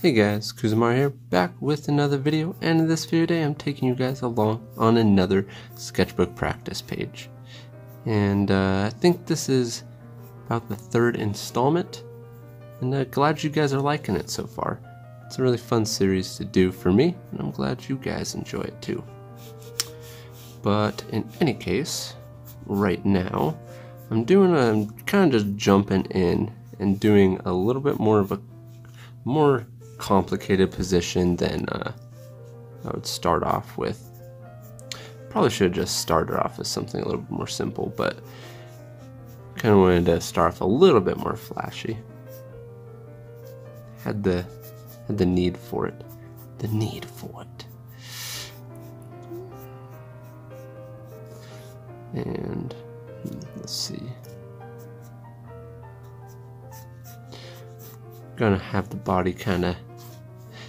Hey guys, KUZO here, back with another video, and in this video today I'm taking you guys along on another sketchbook practice page. And I think this is about the third installment, and glad you guys are liking it so far. It's a really fun series to do for me, and I'm glad you guys enjoy it too. But in any case, right now, I'm kind of just jumping in and doing a little bit more of a more complicated position than I would start off with. Probably should have just started off with something a little bit more simple, but kind of wanted to start off a little bit more flashy. Had the need for it. The need for it. And let's see. Gonna have the body kind of,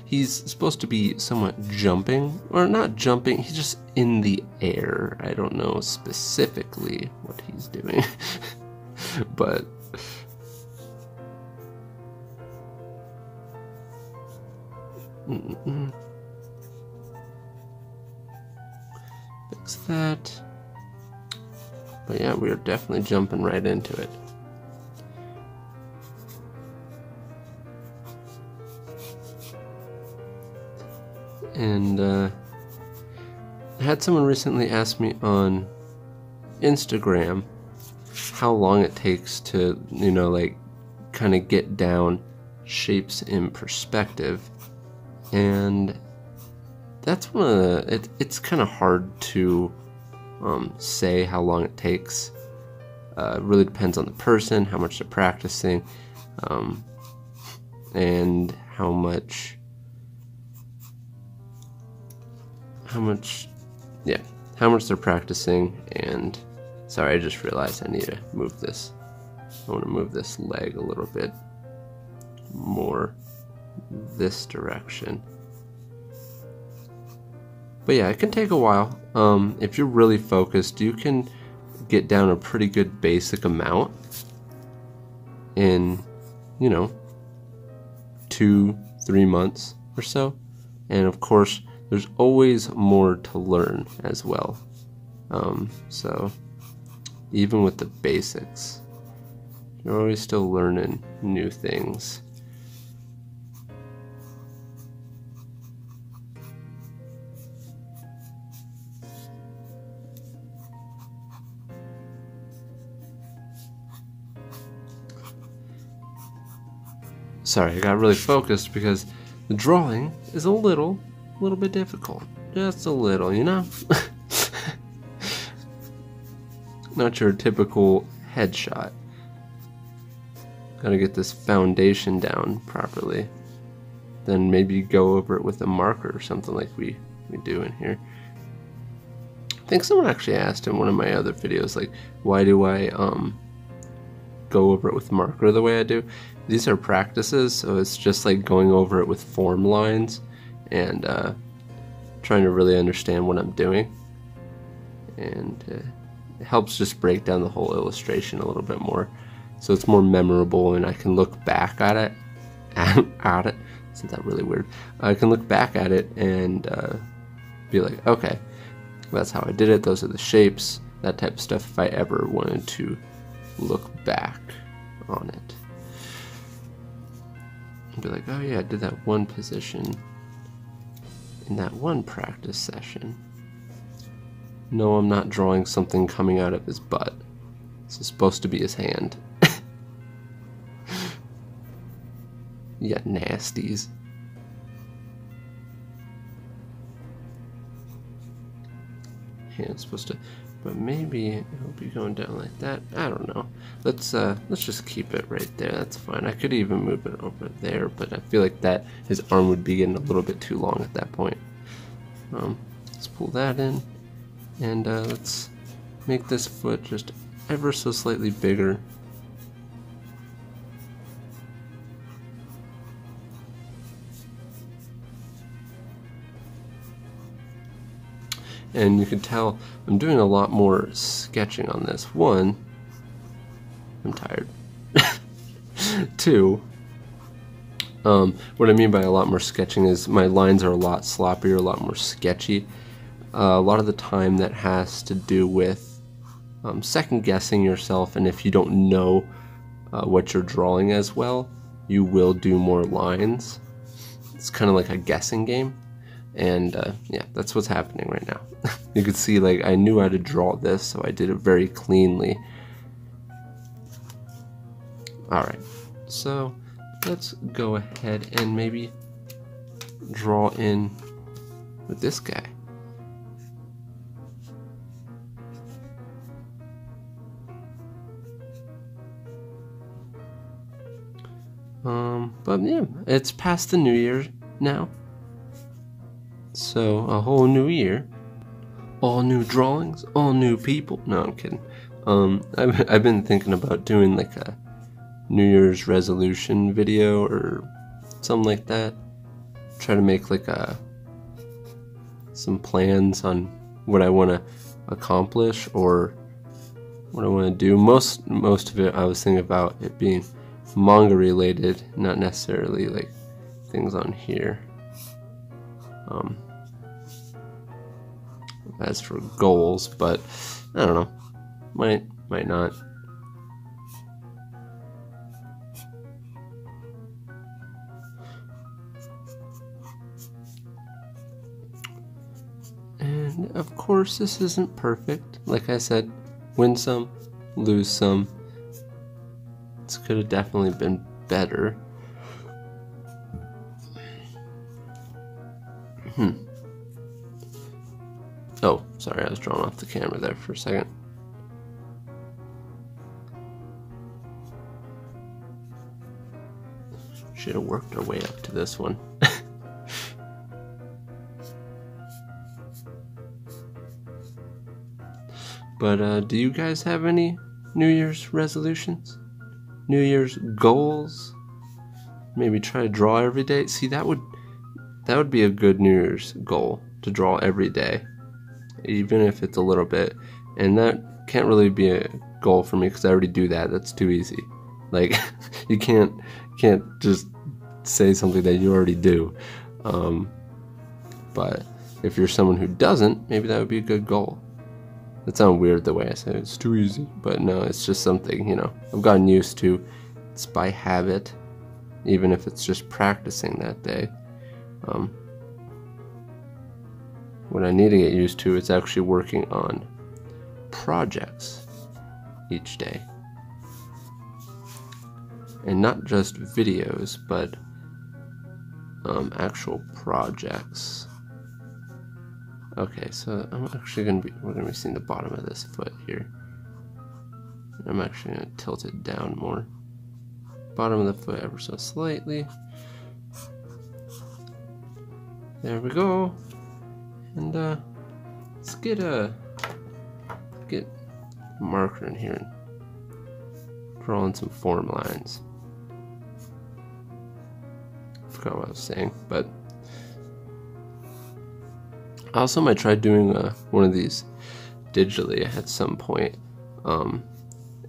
he's supposed to be somewhat jumping, or not jumping, he's just in the air. I don't know specifically what he's doing, but fix that. But yeah, we are definitely jumping right into it. And I had someone recently ask me on Instagram how long it takes to, like, kind of get down shapes in perspective. And that's one of the, it's kind of hard to say how long it takes. It really depends on the person, how much they're practicing, and how much they're practicing. And sorry, I just realized I need to move this. I want to move this leg a little bit more this direction. But yeah, it can take a while. If you're really focused, you can get down a pretty good basic amount in, 2-3 months or so. And of course, there's always more to learn as well. So even with the basics, you're always still learning new things. Sorry, I got really focused because the drawing is a little bit difficult. Just a little, Not your typical headshot. Gotta get this foundation down properly. Then maybe go over it with a marker or something like we do in here. I think someone actually asked in one of my other videos, like, why do I go over it with marker the way I do? These are practices, so it's just like going over it with form lines and trying to really understand what I'm doing. And it helps just break down the whole illustration a little bit more, so it's more memorable, and I can look back at it. Isn't that really weird? I can look back at it and be like, okay, that's how I did it. Those are the shapes, that type of stuff. If I ever wanted to look back on it, and be like, oh yeah, I did that one position in that one practice session. No, I'm not drawing something coming out of his butt. This is supposed to be his hand. Yeah, nasties. Hand's supposed to, but maybe it'll be going down like that. I don't know. Let's just keep it right there. That's fine. I could even move it over there, but I feel like that his arm would be getting a little bit too long at that point. Let's pull that in. And let's make this foot just ever so slightly bigger. And you can tell I'm doing a lot more sketching on this. One, I'm tired. 2, What I mean by a lot more sketching is my lines are a lot sloppier, a lot more sketchy. A lot of the time that has to do with second guessing yourself, and if you don't know what you're drawing as well, you will do more lines. It's kind of like a guessing game, and yeah, that's what's happening right now. You can see, like, I knew how to draw this, so I did it very cleanly. Alright, so let's go ahead and maybe draw in with this guy. But yeah, it's past the new year now. So a whole new year. All new drawings, all new people. No, I'm kidding. I've been thinking about doing like a New Year's resolution video or something like that. Try to make like some plans on what I want to accomplish or what I want to do. Most of it I was thinking about it being manga related, not necessarily like things on here. As for goals, but I don't know, might not. And of course this isn't perfect. Like I said, win some, lose some. This could have definitely been better. Oh, sorry, I was drawing off the camera there for a second. Should have worked our way up to this one. But do you guys have any New Year's resolutions? New Year's goals? Maybe try to draw every day? See, that would be a good New Year's goal, to draw every day. Even if it's a little bit. And that can't really be a goal for me because I already do that. That's too easy. Like, you can't just say something that you already do. But if you're someone who doesn't, maybe that would be a good goal. That sounds weird the way I say it. It's too easy. But no, it's just something, you know, I've gotten used to. It's by habit, even if it's just practicing that day. What I need to get used to is actually working on projects each day. And not just videos, but actual projects. Okay, so we're gonna be seeing the bottom of this foot here. I'm actually gonna tilt it down more. Bottom of the foot ever so slightly. There we go. And let's get a marker in here and draw in some form lines. Forgot what I was saying, but I also might try doing one of these digitally at some point,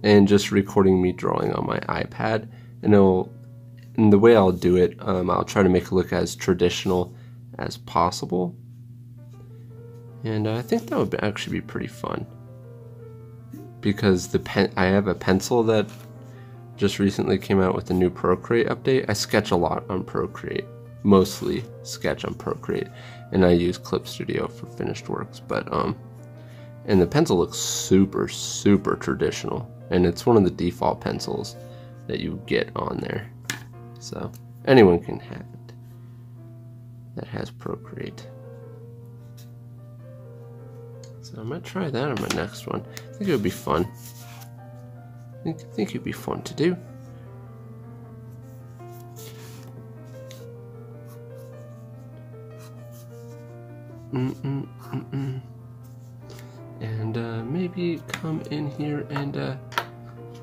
and just recording me drawing on my iPad. And the way I'll do it, I'll try to make it look as traditional as possible. And I think that would actually be pretty fun, because I have a pencil that just recently came out with a new Procreate update. I sketch a lot on Procreate, mostly sketch on Procreate, and I use Clip Studio for finished works. But and the pencil looks super traditional, and it's one of the default pencils that you get on there, so anyone can have it that has Procreate. So I might try that on my next one. I think it would be fun. I think it'd be fun to do. And maybe come in here and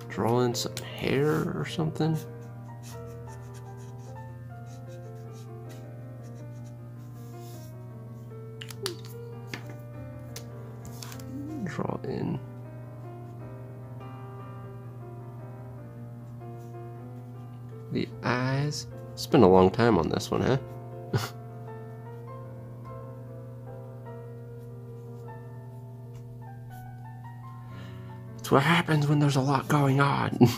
draw in some hair or something. Draw in the eyes. Spent a long time on this one, huh? It's what happens when there's a lot going on.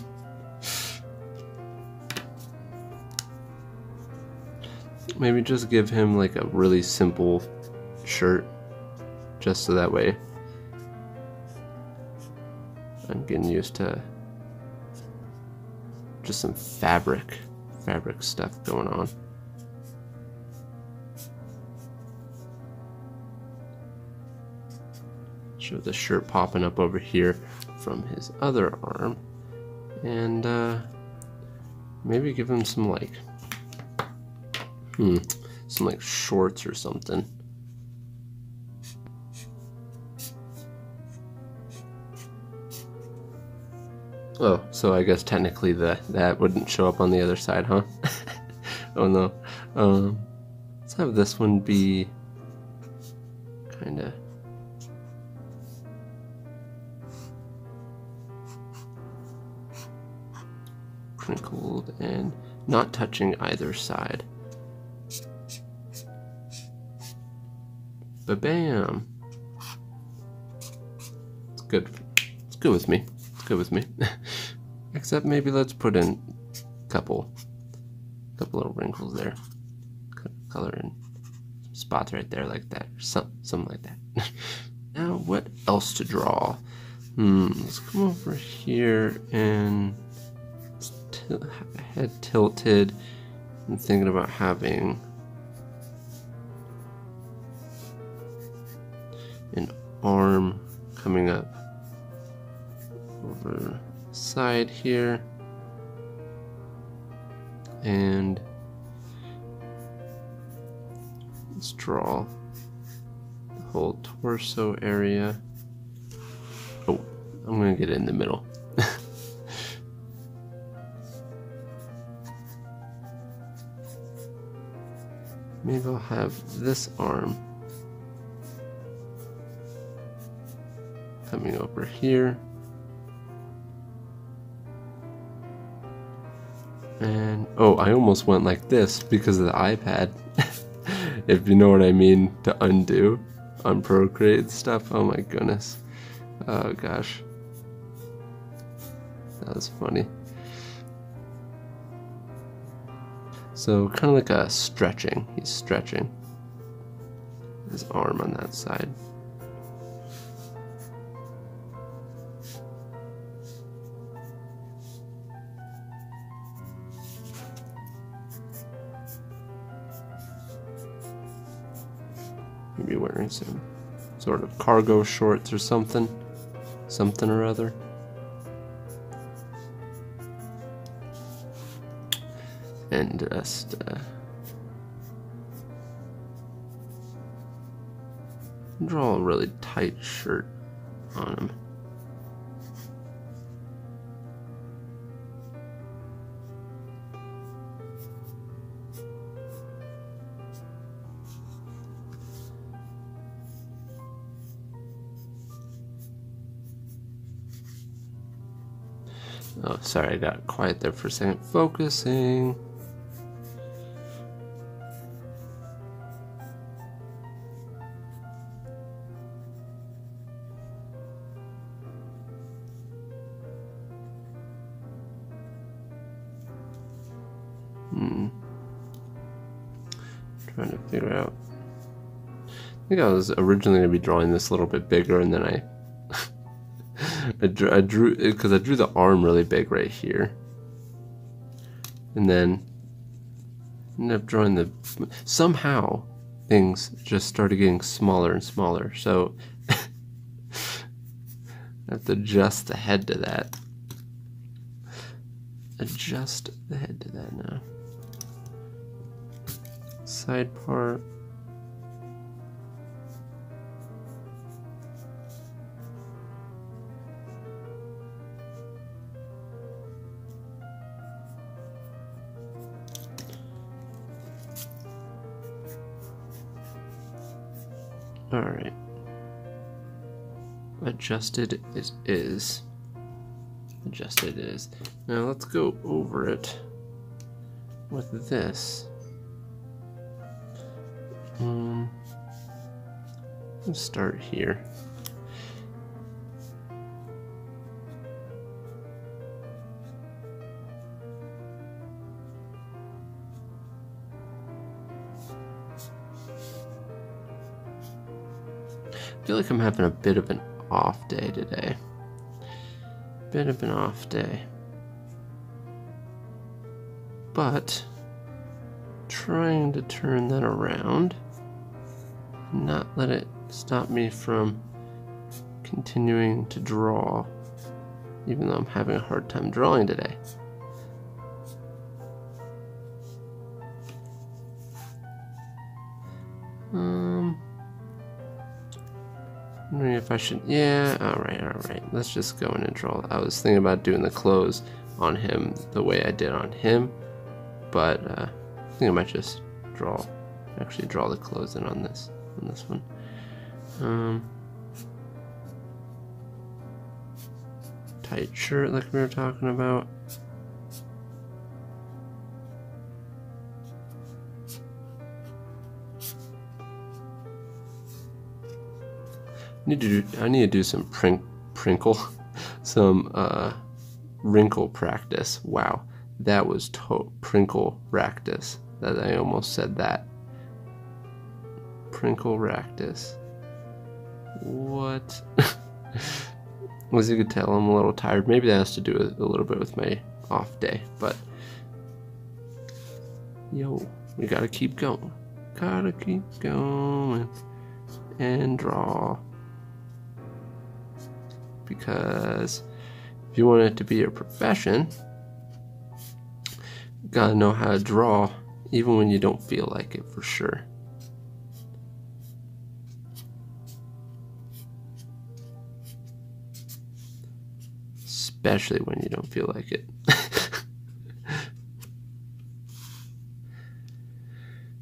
Maybe just give him like a really simple shirt, just so that way I'm getting used to just some fabric stuff going on. Show the shirt popping up over here from his other arm, and maybe give him some like some like shorts or something. Oh, so I guess technically that wouldn't show up on the other side, huh? Oh no. Let's have this one be kinda crinkled and not touching either side. Ba-bam! It's good. It's good with me. It's good with me. Except maybe let's put in a couple little wrinkles there. Color in some spots right there like that. Something like that. Now what else to draw? Let's come over here and have the head tilted. I'm thinking about having an arm coming up over the side here, and let's draw the whole torso area. Oh, I'm gonna get it in the middle. Maybe I'll have this arm coming over here, and oh, I almost went like this because of the iPad. If you know what I mean, to undo on Procreate stuff. Oh my goodness. Oh gosh, that was funny. So kind of like a stretching. He's stretching his arm on that side. Maybe wearing some sort of cargo shorts or something or other. And just draw a really tight shirt on him. Oh, sorry, I got quiet there for a second. Focusing. Trying to figure out. I think I was originally going to be drawing this a little bit bigger, and then I drew because I drew the arm really big right here, and then ended up drawing the. Somehow things just started getting smaller and smaller, so I have to adjust the head to that. Adjust the head to that now. Side part. All right. Adjusted is. Adjusted is. Now let's go over it with this. Let's start here. I feel like I'm having a bit of an off day today. Bit of an off day. But trying to turn that around and not let it stop me from continuing to draw, even though I'm having a hard time drawing today. Wondering if I should, yeah, alright, let's just go in and draw. I was thinking about doing the clothes on him the way I did on him, but I think I might just actually draw the clothes in on this one. Tight shirt like we were talking about. I need to do some wrinkle practice. Wow, that was prinkle practice. That I almost said that. Prinkle practice. What? As you could tell, I'm a little tired. Maybe that has to do a little bit with my off day, but yo, we gotta keep going. Gotta keep going and draw. Because if you want it to be your profession, you gotta know how to draw even when you don't feel like it, for sure. Especially when you don't feel like it.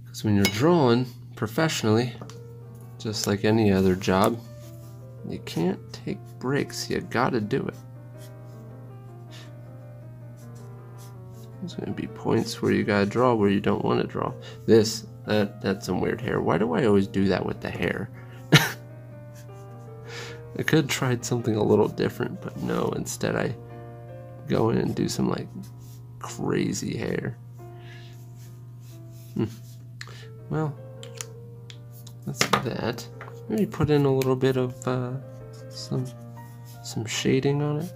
Because when you're drawing professionally, just like any other job, you can't take breaks. You gotta do it. There's gonna be points where you gotta draw where you don't want to draw. That's some weird hair. Why do I always do that with the hair? I could have tried something a little different, but no, instead I go in and do some like crazy hair. Well, that's that. Maybe put in a little bit of some shading on it.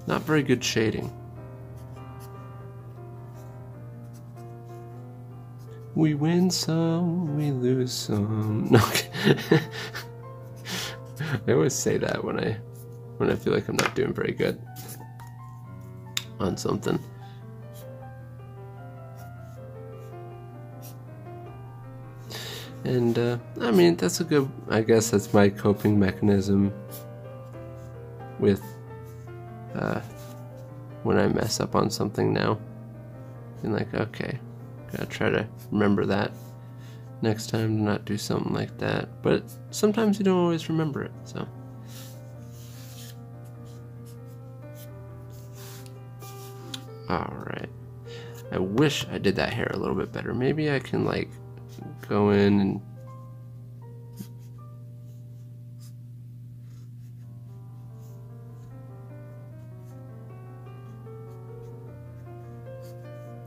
Not very good shading. We win some, we lose some. No. I always say that when I feel like I'm not doing very good on something. And I mean, that's a good, I guess that's my coping mechanism with when I mess up on something now. And like, okay, gotta try to remember that next time to not do something like that. But sometimes you don't always remember it, so. Alright. I wish I did that hair a little bit better. Maybe I can like go in and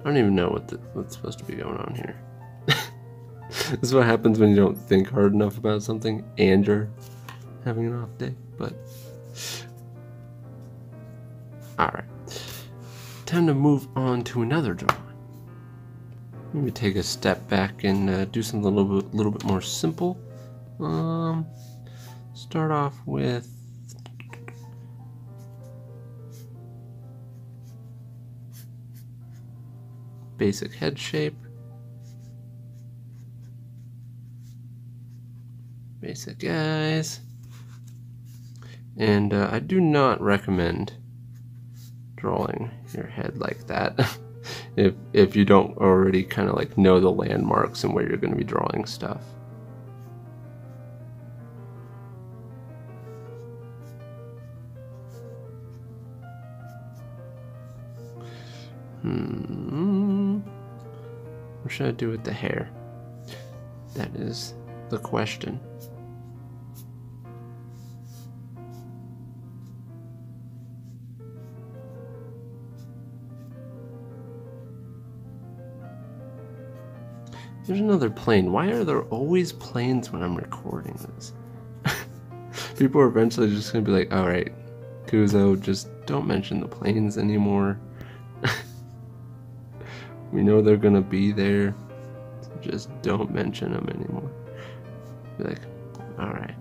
I don't even know what's supposed to be going on here. This is what happens when you don't think hard enough about something and you're having an off day, but alright. Time to move on to another drawing. Maybe take a step back and do something a little bit more simple. Start off with basic head shape. basic guys. And I do not recommend drawing your head like that if you don't already kind of like know the landmarks and where you're going to be drawing stuff. What should I do with the hair? That is the question. There's another plane. Why are there always planes when I'm recording this? People are eventually just going to be like, alright, KUZO, just don't mention the planes anymore. We know they're going to be there. So just don't mention them anymore. Be like, alright,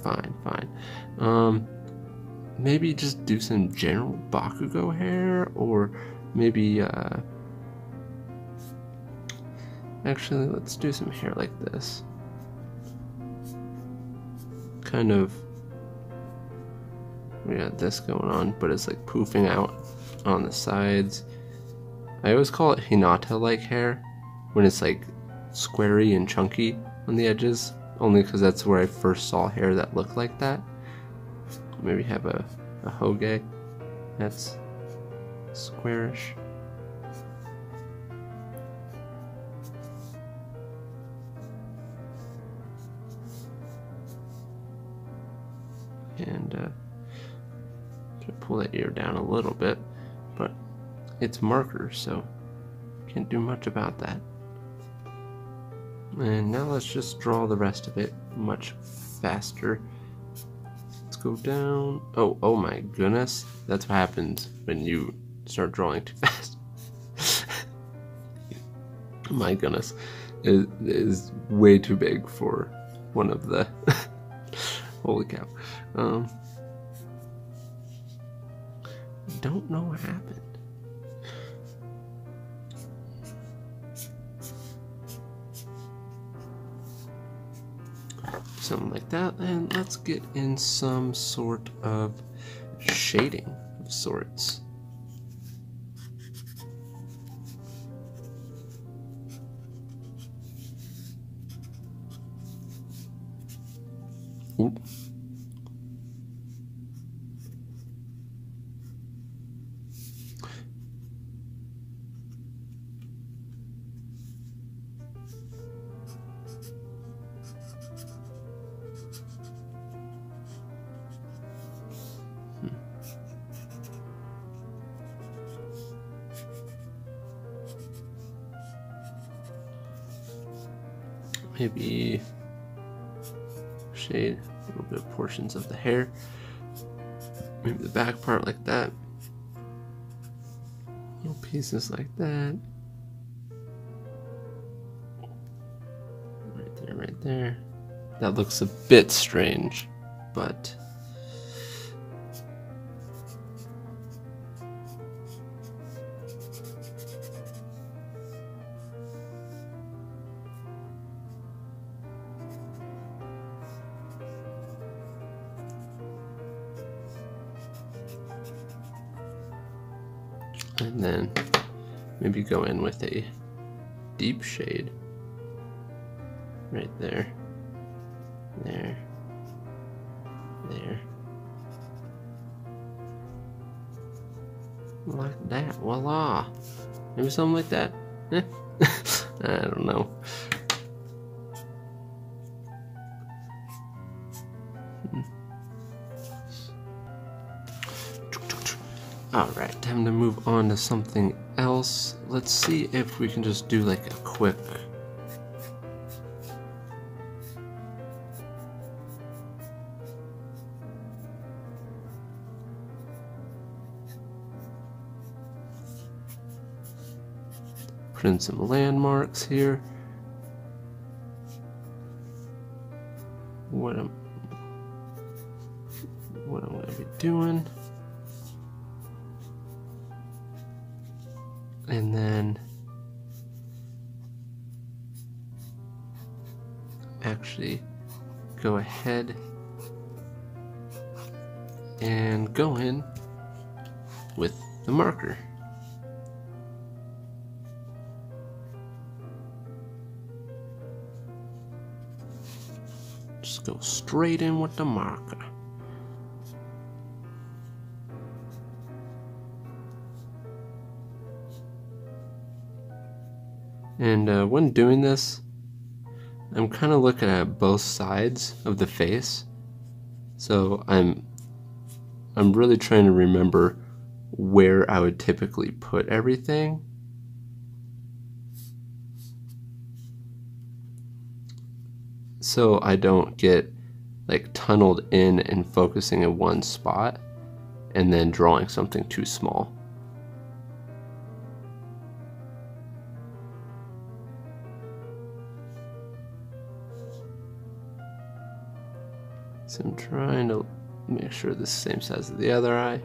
fine. Maybe just do some general bakugo hair, or maybe, actually, let's do some hair like this. Kind of, we got this going on, but it's like poofing out on the sides. I always call it Hinata-like hair, when it's like squarey and chunky on the edges, only because that's where I first saw hair that looked like that. Maybe have a hoge that's squarish. And try to pull that ear down a little bit, but it's marker, so can't do much about that. And now let's just draw the rest of it much faster. Let's go down. Oh my goodness, that's what happens when you start drawing too fast. My goodness, it is way too big for one of the. Holy cow. Don't know what happened. Something like that, and let's get in some sort of shading of sorts. Oop. Maybe shade a little bit of portions of the hair. Maybe the back part like that. Little pieces like that. Right there. That looks a bit strange, but and then maybe go in with a deep shade right there, there, like that. Voila! Maybe something like that. I don't know. Alright, time to move on to something else. Let's see if we can just do like a quick put in some landmarks here. What I'm gonna be doing. And then actually go ahead and go in with the marker. Just go straight in with the marker. And when doing this, I'm kind of looking at both sides of the face. So I'm really trying to remember where I would typically put everything. So I don't get like tunneled in and focusing in one spot and then drawing something too small. So I'm trying to make sure this is the same size as the other eye.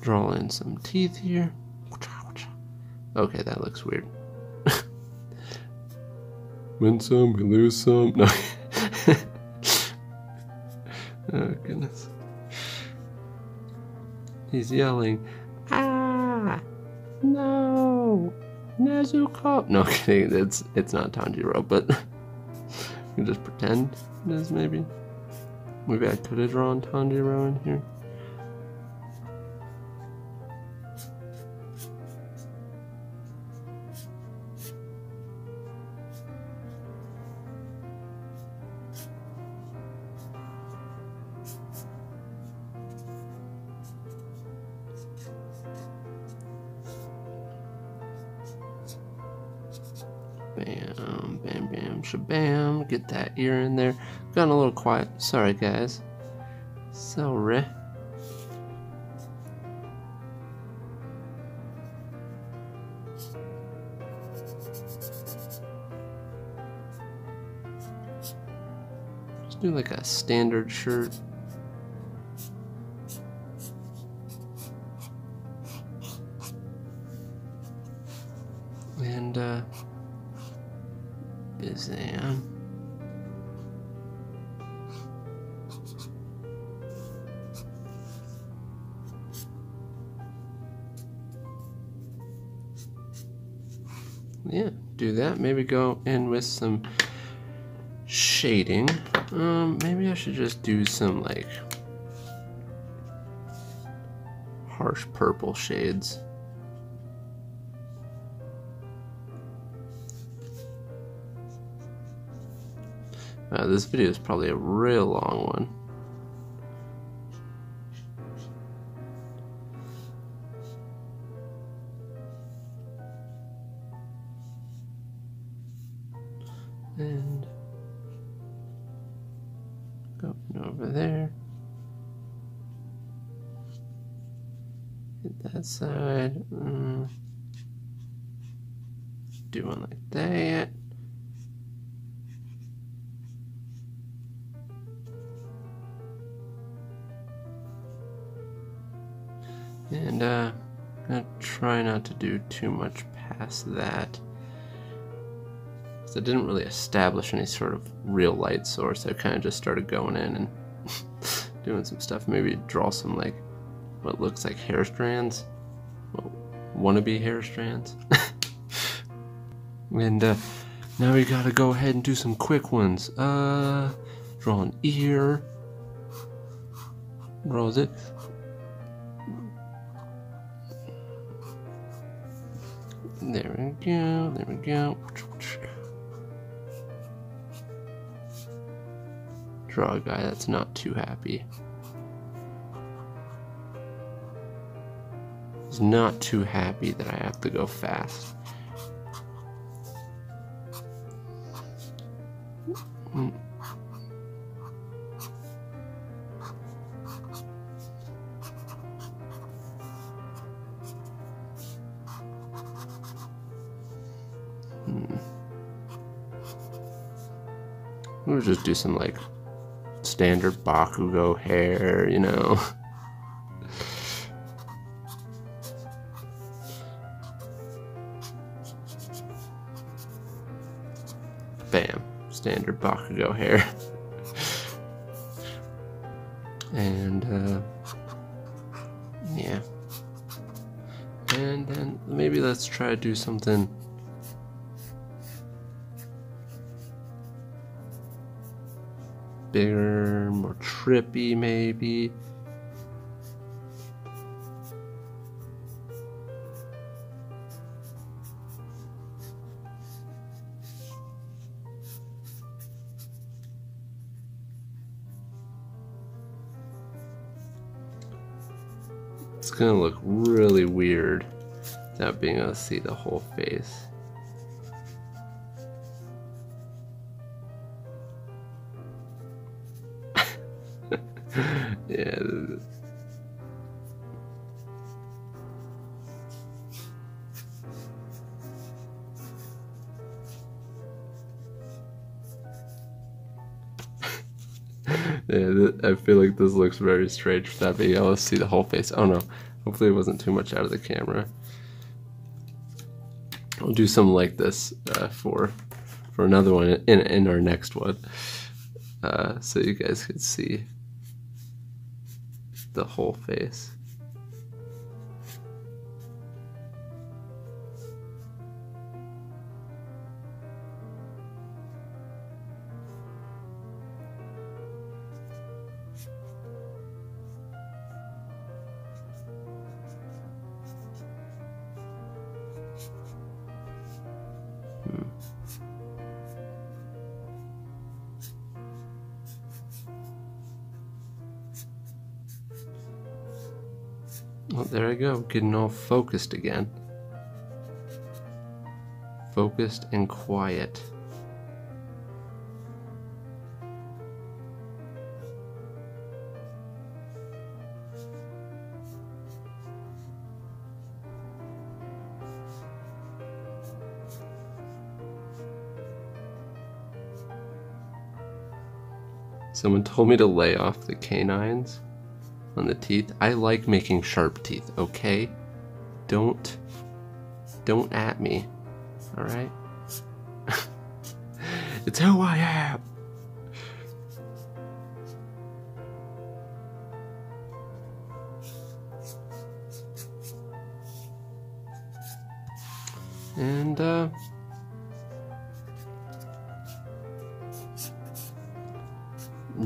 Draw in some teeth here. Okay, that looks weird. Win some, we lose some. No. Oh, goodness. He's yelling, "Ah! No! Nezuko!" No, kidding. It's not Tanjiro, but you can just pretend it is, maybe. Maybe I could have drawn Tanjiro in here. Bam, bam, bam, shabam. Get that ear in there. Gotten a little quiet. Sorry, guys. Sorry. Just do like a standard shirt. And Bizam. Yeah, do that. Maybe go in with some shading. Maybe I should just do some like harsh purple shades. This video is probably a real long one. And go over there. Hit that side. Do one like that. And I'm gonna try not to do too much past that, because I didn't really establish any sort of real light source. I kind of just started going in and doing some stuff. Maybe draw some like what looks like hair strands, well, wannabe hair strands. And now we gotta go ahead and do some quick ones. Draw an ear. Draw it. There we go, there we go. Draw a guy that's not too happy. He's not too happy that I have to go fast. We'll just do some like standard bakugo hair, you know. Bam. Standard bakugo hair. And, yeah. And then maybe let's try to do something bigger, more trippy maybe. It's gonna look really weird without being able to see the whole face. Yeah. Yeah, I feel like this looks very strange without being able to see the whole face. Oh no, hopefully it wasn't too much out of the camera. I'll do something like this for another one in our next one, so you guys can see the whole face. Well, there I go, getting all focused again. Focused and quiet. Someone told me to lay off the canines on the teeth. I like making sharp teeth, okay? Don't at me, alright? It's who I am! And,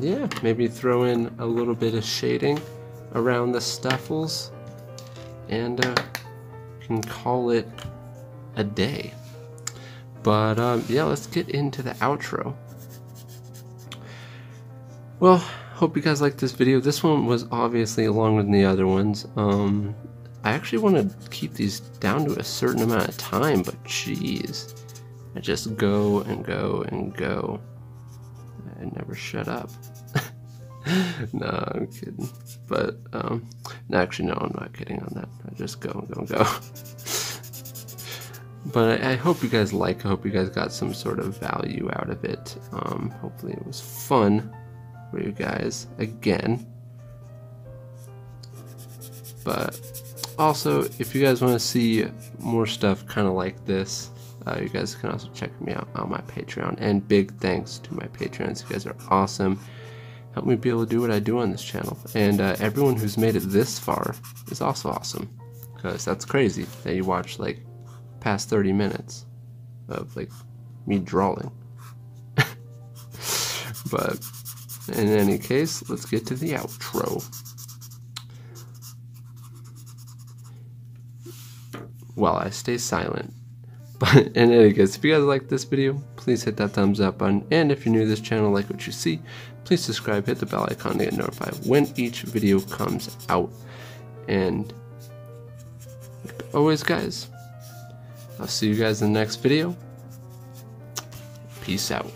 yeah, maybe throw in a little bit of shading around the stuffles, and can call it a day. But yeah, let's get into the outro. Well, hope you guys liked this video. This one was obviously longer than the other ones. I actually want to keep these down to a certain amount of time, but jeez, I just go and go and go. I never shut up. No, I'm kidding. But, actually, no, I'm not kidding on that. I just go and go and go. But I hope you guys I hope you guys got some sort of value out of it. Hopefully it was fun for you guys, again. But, also, if you guys want to see more stuff kind of like this, you guys can also check me out on my Patreon. And big thanks to my Patreons. You guys are awesome. Help me be able to do what I do on this channel. And everyone who's made it this far is also awesome. Because that's crazy that you watch like past 30 minutes of like me drawing. But in any case, let's get to the outro. While I stay silent. But in any case, if you guys like this video, please hit that thumbs up button. And if you're new to this channel, like what you see, please subscribe, hit the bell icon to get notified when each video comes out. And like always, guys, I'll see you guys in the next video. Peace out.